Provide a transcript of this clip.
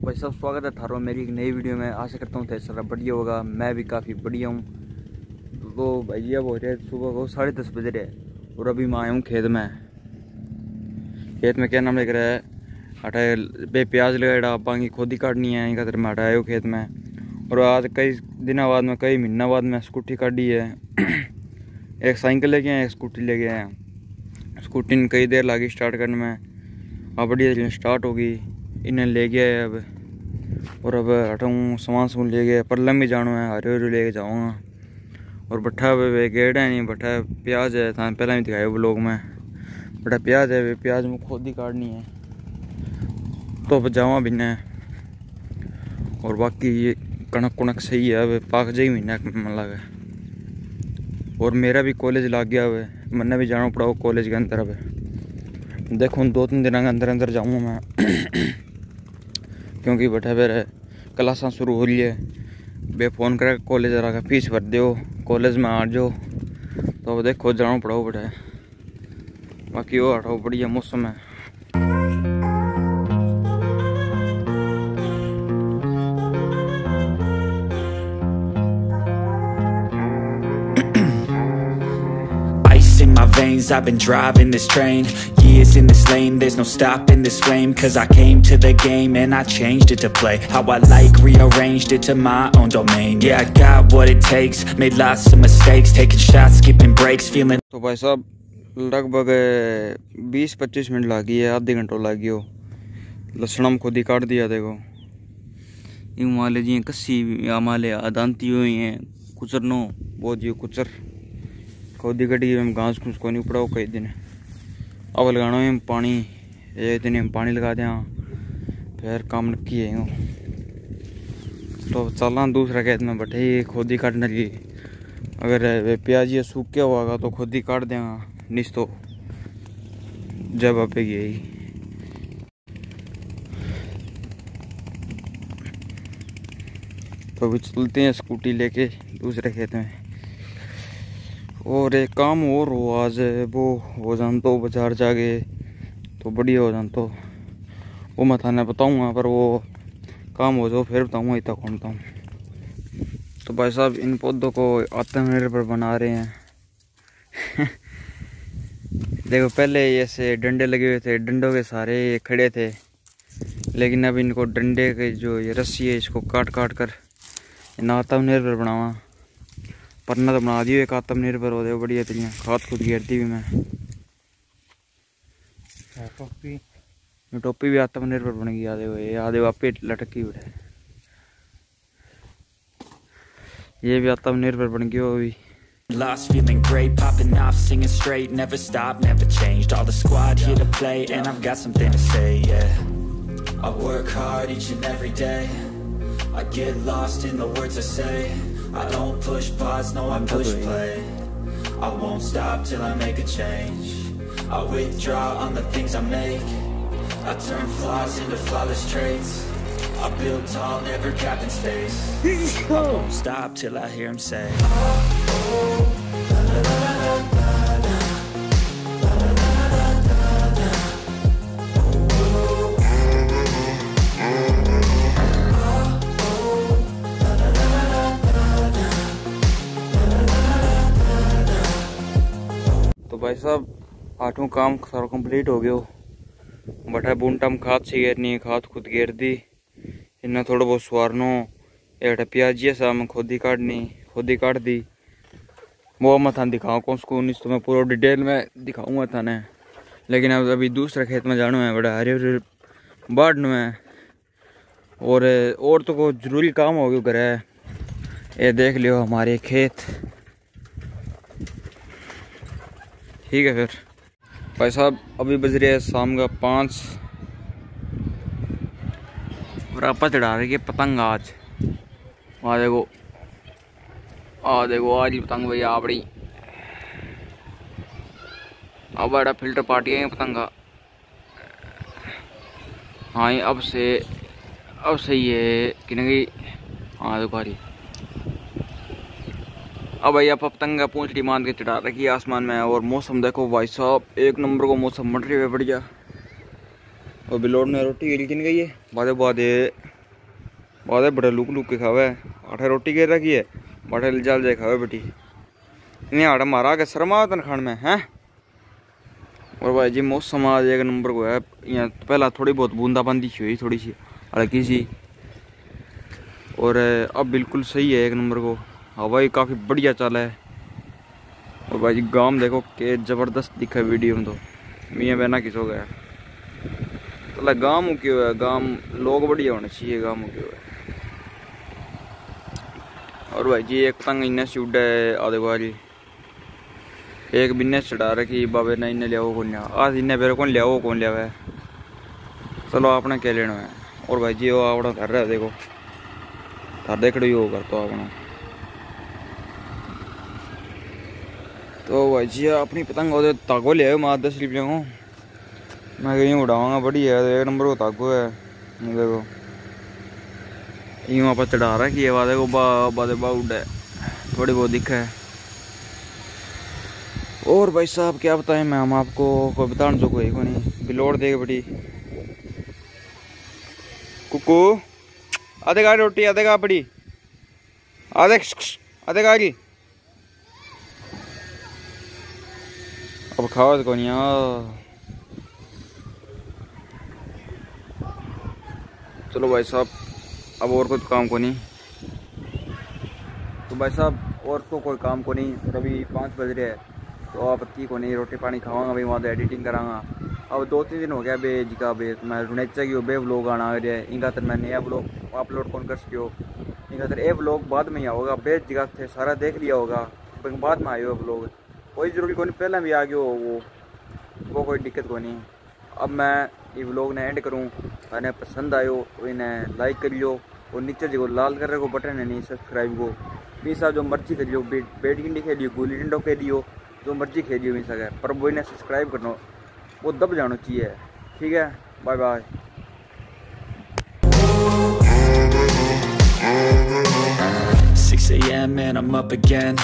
भाई साहब स्वागत है थारो मेरी एक नई वीडियो में। आशा करता हूँ सारा बढ़िया होगा। मैं भी काफ़ी बढ़िया हूँ। तो भैया वो रहे सुबह को 10:30 बजे रहे और अभी मैं आया हूँ खेत में। खेत में क्या नाम लिख रहा है हटाए बे प्याज लगाएगा बाकी खोदी काटनी है यहीं खातर मैं हटाया हूँ खेत में। और आज कई दिनों बाद में कई महीना बाद में स्कूटी काटी है। एक साइकिल लेके आए एक स्कूटी लेके आए। स्कूटी ने कई देर लगी स्टार्ट करने में। अब बढ़िया स्टार्ट होगी इन्हें ले गया अब। और अब हटाऊँ सामान ले गया पल्लम भी जाना है हरे हरे लेके जाऊँगा। और भट्ठा गेट है नहीं भट्ठा प्याज है था पहले भी दिखाया ब्लॉग में। बड़ा प्याज है वे प्याज में खुद ही काटनी है तो अब जावा भी न। और बाकी ये कणक कुणक सही है अब पाक जाई महीना मन लगा। और मेरा भी कॉलेज लग गया अब मैंने भी जाना पड़ा कॉलेज के अंदर। अब देखो 2-3 दिन के अंदर अंदर जाऊँगा मैं क्योंकि बैठा फिर क्लासा शुरू हो रही है। बे फ़ोन कर कॉलेज रहा फीस भर दो कॉलेज में आ जाओ। तो अब देखो जाना पड़ा बैठा। बाकी वो हटाओ बढ़िया मौसम है। In my veins, I've been driving this train. Years in this lane, there's no stopping this flame. Cause I came to the game and I changed it to play how I like, rearranged it to my own domain. Yeah, I got what it takes, made lots of mistakes, taking shots, skipping breaks, feeling. तो भाई साहब लगभग 20-25 minute लगी है आधे घंटों लगी हो। लहसुन हम खुद ही काट दिया देखो। यूँ माले जी कस्सी माले आदानती हुई हैं कुचरनो बहुत जी कुचर खोदी कटी हम घास घूस को नहीं पड़ा कई दिन। अब लगाना है पानी एक दिन हम पानी लगा दें फिर काम नक्की है। तो चलना दूसरा खेत में बैठे खोदी काटने की। अगर प्याज ये सूख गया होगा तो खुद ही काट देंगे निस तो जब आपेगी यही। तो अभी चलते हैं स्कूटी लेके दूसरे खेत में। और एक काम और हो आज वो हो जान तो बाजार जाके तो बढ़िया हो जान तो वो मैं थाने बताऊँगा पर वो काम हो जाओ फिर बताऊँगा इतना कौन बताऊँ। तो भाई साहब इन पौधों को आत्मनिर्भर बना रहे हैं। देखो पहले ऐसे डंडे लगे हुए थे डंडों के सारे ये खड़े थे लेकिन अब इनको डंडे के जो ये रस्सी है इसको काट काट कर इन्हें आत्मनिर्भर बनावा। परना तो बना दियो एक आत्मनिर्भर हो जाए बढ़िया तरीके खाद खुद घेरती भी मैं। टोपी भी आत्मनिर्भर बन गई आधे वापे लटकी बैठे। ये भी आत्मनिर्भर बन गई वो भी। Lost, feeling great, popping off, singing straight, never stopped, never changed. All the squad here to play, and I've got something to say, yeah. I work hard each and every day. I get lost in the words I say. I don't push pause, no I push play. I won't stop till I make a change. I withdraw on the things I make. I turn flaws into flawless traits. I build tall, never capped in space. I won't stop till I hear him say तो भाई साहब 8वां काम सारा complete हो गया। बटा बूंटा में खाद सी घेरनी खाद खुद घेर दी इन्हें थोड़ा बहुत सवारनो एक प्याजिया सा मैं खुद ही काट दी। वो मैं थाने दिखाऊँ कौन सुकून तो मैं पूरा डिटेल में दिखाऊंगा थाने। लेकिन अब अभी दूसरे खेत में जाना है बड़ा हरे हरे बाढ़ है। और तो कोई जरूरी काम हो गया घर है ये देख लियो हमारे खेत। ठीक है फिर भाई साहब अभी बज रही है शाम का 5 और आपा चढ़ा रही है पतंग आज। देखो आज पतंग भैया आपड़ी अब बड़ा फिल्टर पार्टी है पतंगा। हाँ अब से ये कि नहीं। हाँ देखो रही अब भाई आप पतंगा पूंछड़ी मान के चढ़ा रखी है आसमान में। और मौसम देखो भाई साहब एक नंबर को मौसम बन रही है बढ़िया। और बिलोड़ ने रोटी गिल गई है बाद बहुत बड़े लुक लुक के खावे आठे रोटी गिर रखी है बाटे जल जाए खावे बेटी इन्हें आटा मारा के शर्मा तन खान में है। और भाई जी मौसम आज एक नंबर को है। यहाँ तो पहला थोड़ी बहुत बूंदाबांदी हुई थोड़ी सी हल्की सी और अब बिल्कुल सही है एक नंबर को। हवा ही काफ़ी बढ़िया चला है। और भाई जी गांव देखो के ज़बरदस्त दिखा है वीडियो में तो मियाँ बहना किस हो गया तो गाँव क्यों है गाँव लोग बढ़िया होने चाहिए गाँव क्यों है। और भाई जी एक पतंग इन्हें से उड़ा है आधे बारी एक बिन्ने चढ़ा रखी बाबे ने इन्हें लिया कौन आज इन्हें मेरे कौन लिया कौन लिया है चलो आपने क्या लेना है। और भाई जी वो अपना घर रहा है देखो घर देख रही हो कर तो अपना तो भाई जी अपनी पतंग हो तागो ले आयो मार 10 रुपये को मैं कहीं उड़ाऊंगा बढ़िया है एक नंबर को तागो है देखो यूँ आप चढ़ा रखी है वादे को बादे बा उड़ा है थोड़ी बहुत दिखा है। और भाई साहब क्या बताएं मैं हम आपको कोई बताने जो कोई नहीं बिलोड़ देगा बड़ी कुकू आधे का रोटी आधे का बड़ी आधे का की अब खाओ तो नहीं चलो भाई साहब अब और कुछ काम को नहीं तो भाई साहब और तो कोई काम को नहीं और अभी 5 बज रहे हैं तो आप की को नहीं रोटी पानी खावांगा भाई वहाँ एडिटिंग करांगा। अब 2-3 दिन हो गया बे जिका बे मैं रुनेचा की बे व्लॉग आना आ रहा है इनका तर मैं नया व्लॉग अपलोड कौन कर सको इनका तर ये व्लॉग बाद में ही होगा बे जिका थे सारा देख लिया होगा बाद में आयो व्लॉग कोई ज़रूरी को नहीं पहले भी आ गया हो वो कोई दिक्कत को नहीं। अब मैं ये व्लॉग ने एंड करूँ मैंने पसंद आयो तो इन्हें लाइक कर लियो और नीचे जो लाल कर को बटन है नहीं सब्सक्राइब को मीसा जो मर्जी कर लियो बैट गिंडी खेलियो गुली डंडो खेलियो जो मर्जी खेलियो मीसा का पर वो इन्हें सब्सक्राइब करना वो दब जाना चाहिए ठीक है। Bye bye. 6 AM and I'm up again.